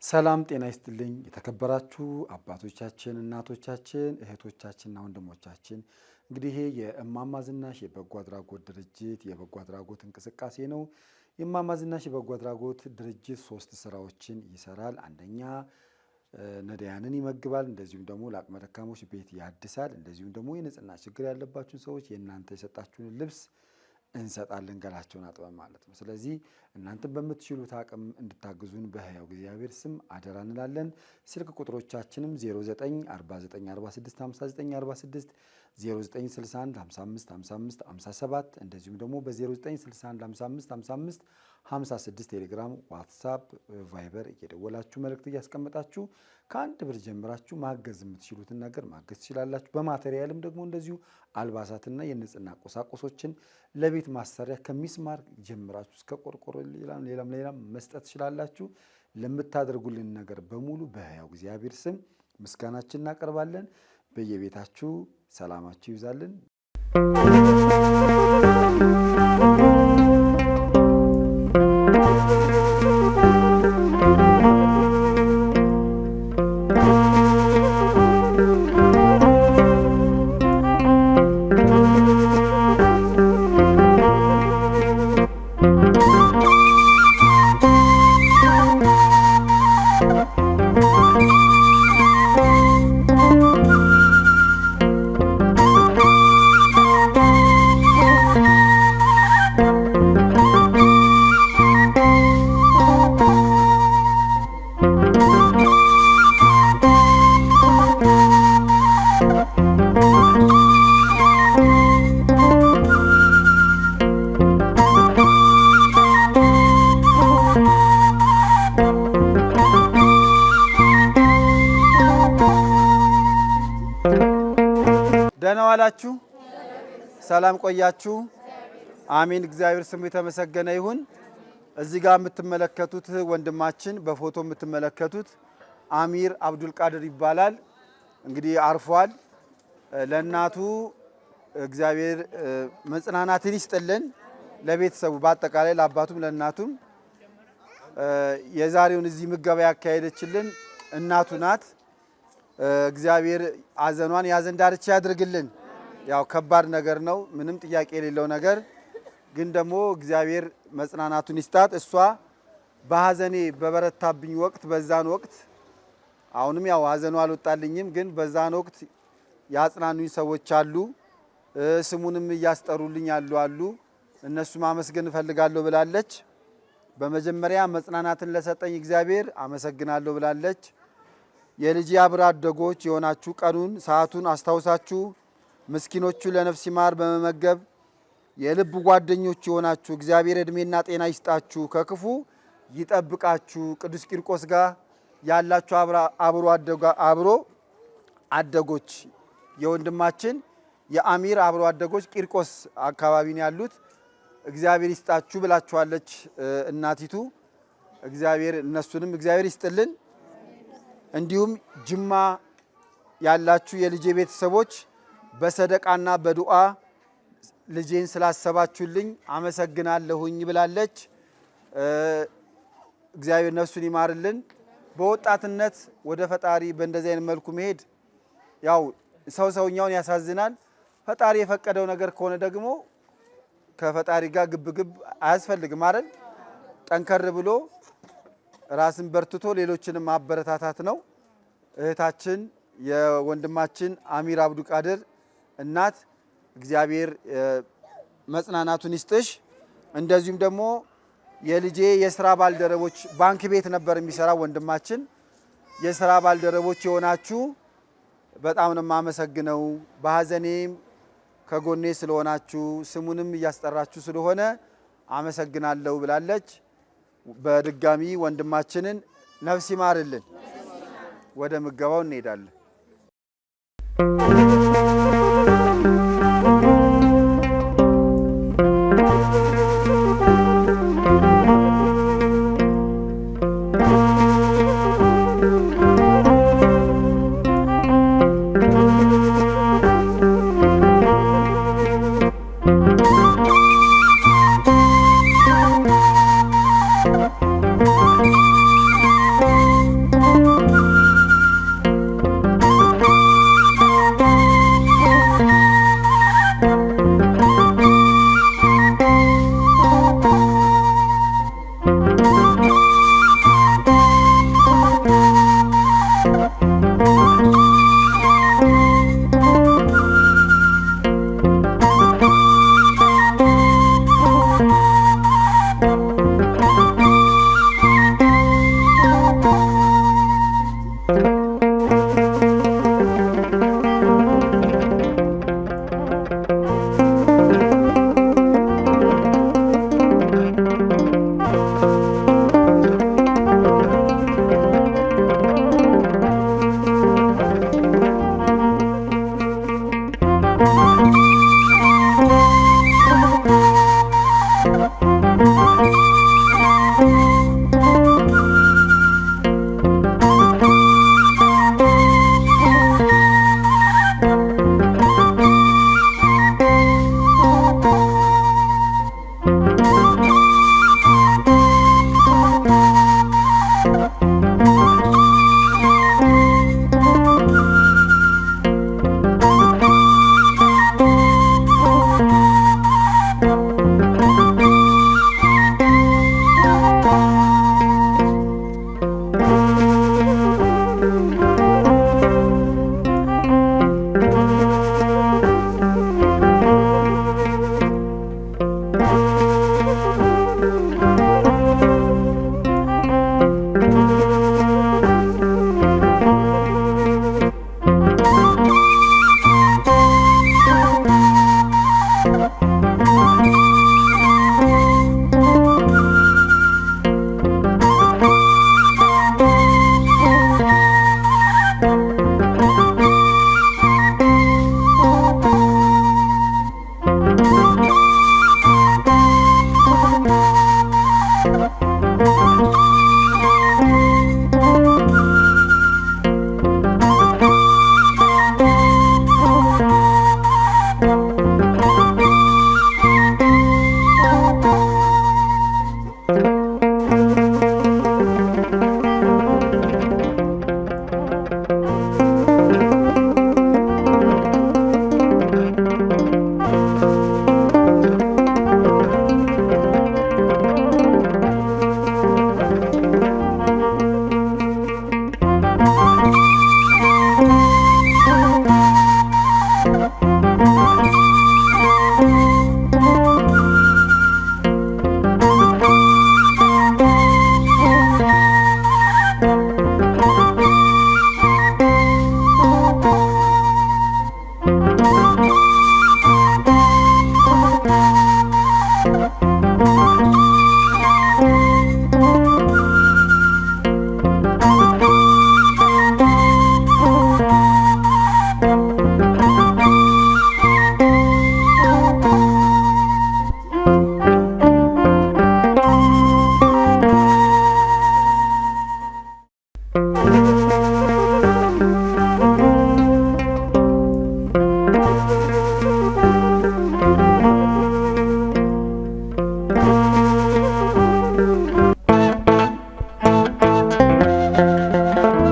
ሰላም ጤና ይስጥልኝ የተከበራችሁ አባቶቻችን እናቶቻችን እህቶቻችንና ወንድሞቻችን እንግዲህ ይሄ የእማማ ዝናሽ የበጎ አድራጎት ድርጅት የበጎ አድራጎት እንቅስቃሴ ነው። የእማማ ዝናሽ የበጎ አድራጎት ድርጅት 3 ስራዎችን ይሰራል። አንደኛ ነዳያንን ይመግባል፣ እንደዚሁም ደግሞ ለአቅመ ደካሞች ቤት ያድሳል፣ እንደዚሁም ደግሞ የንጽህና ችግር ያለባችሁ ሰዎች የእናንተ የሰጣችሁን ልብስ እንሰጣለን ገላቸውን አጥበን ማለት ነው። ስለዚህ እናንተ በምትችሉት አቅም እንድታግዙን በሕያው እግዚአብሔር ስም አደራ እንላለን። ስልክ ቁጥሮቻችንም 0949465946 0961555557 እንደዚሁም ደግሞ በ0961555556 ቴሌግራም፣ ዋትስአፕ፣ ቫይበር እየደወላችሁ መልእክት እያስቀመጣችሁ ከአንድ ብር ጀምራችሁ ማገዝ የምትችሉትን ነገር ማገዝ ትችላላችሁ። በማቴሪያልም ደግሞ እንደዚሁ አልባሳትና የንጽህና ቁሳቁሶችን ለቤት ማሰሪያ ከሚስማር ጀምራችሁ እስከ ቆርቆሮ ሌላም መስጠት ትችላላችሁ። ለምታደርጉልን ነገር በሙሉ በሕያው እግዚአብሔር ስም ምስጋናችን እናቀርባለን። በየቤታችሁ ሰላማችሁ ይብዛልን። ደህና ዋላችሁ፣ ሰላም ቆያችሁ። አሜን። እግዚአብሔር ስሙ የተመሰገነ ይሁን። እዚህ ጋር የምትመለከቱት ወንድማችን በፎቶ የምትመለከቱት አሚር አብዱል ቃድር ይባላል። እንግዲህ አርፏል። ለእናቱ እግዚአብሔር መጽናናትን ይስጥልን፣ ለቤተሰቡ በአጠቃላይ ለአባቱም ለእናቱም። የዛሬውን እዚህ ምገባ ያካሄደችልን እናቱ ናት። እግዚአብሔር አዘኗን ያዘን ዳርቻ ያድርግልን። ያው ከባድ ነገር ነው፣ ምንም ጥያቄ የሌለው ነገር ግን ደግሞ እግዚአብሔር መጽናናቱን ይስጣት። እሷ በሐዘኔ በበረታብኝ ወቅት በዛን ወቅት አሁንም ያው ሐዘኑ አልወጣልኝም፣ ግን በዛን ወቅት ያጽናኑኝ ሰዎች አሉ፣ ስሙንም እያስጠሩልኝ አሉ። እነሱ ማመስገን እፈልጋለሁ ብላለች። በመጀመሪያ መጽናናትን ለሰጠኝ እግዚአብሔር አመሰግናለሁ ብላለች። የልጅ አብራ አደጎች የሆናችሁ ቀኑን ሰዓቱን አስታውሳችሁ ምስኪኖቹ ለነፍስ ይማር በመመገብ የልብ ጓደኞች የሆናችሁ እግዚአብሔር እድሜና ጤና ይስጣችሁ፣ ከክፉ ይጠብቃችሁ። ቅዱስ ቂርቆስ ጋር ያላችሁ አብሮ አደጎች የወንድማችን የአሚር አብሮ አደጎች ቂርቆስ አካባቢ ነው ያሉት፣ እግዚአብሔር ይስጣችሁ ብላችኋለች እናቲቱ። እግዚአብሔር እነሱንም እግዚአብሔር ይስጥልን። እንዲሁም ጅማ ያላችሁ የልጄ ቤተሰቦች በሰደቃና በዱዓ ልጄን ስላሰባችሁልኝ አመሰግናለሁኝ ብላለች። እግዚአብሔር ነፍሱን ይማርልን። በወጣትነት ወደ ፈጣሪ በእንደዚህ አይነት መልኩ መሄድ ያው ሰውኛውን ያሳዝናል። ፈጣሪ የፈቀደው ነገር ከሆነ ደግሞ ከፈጣሪ ጋር ግብግብ አያስፈልግም አይደል? ጠንከር ብሎ ራስን በርትቶ ሌሎችንም ማበረታታት ነው። እህታችን የወንድማችን አሚር አብዱል ቃድር እናት እግዚአብሔር መጽናናቱን ይስጥሽ። እንደዚሁም ደግሞ የልጄ የስራ ባልደረቦች ባንክ ቤት ነበር የሚሰራው ወንድማችን፣ የስራ ባልደረቦች የሆናችሁ በጣም ነው የማመሰግነው። በሐዘኔም ከጎኔ ስለሆናችሁ ስሙንም እያስጠራችሁ ስለሆነ አመሰግናለሁ ብላለች። በድጋሚ ወንድማችንን ነፍስ ይማርልን። ወደ ምገባው እንሄዳለን።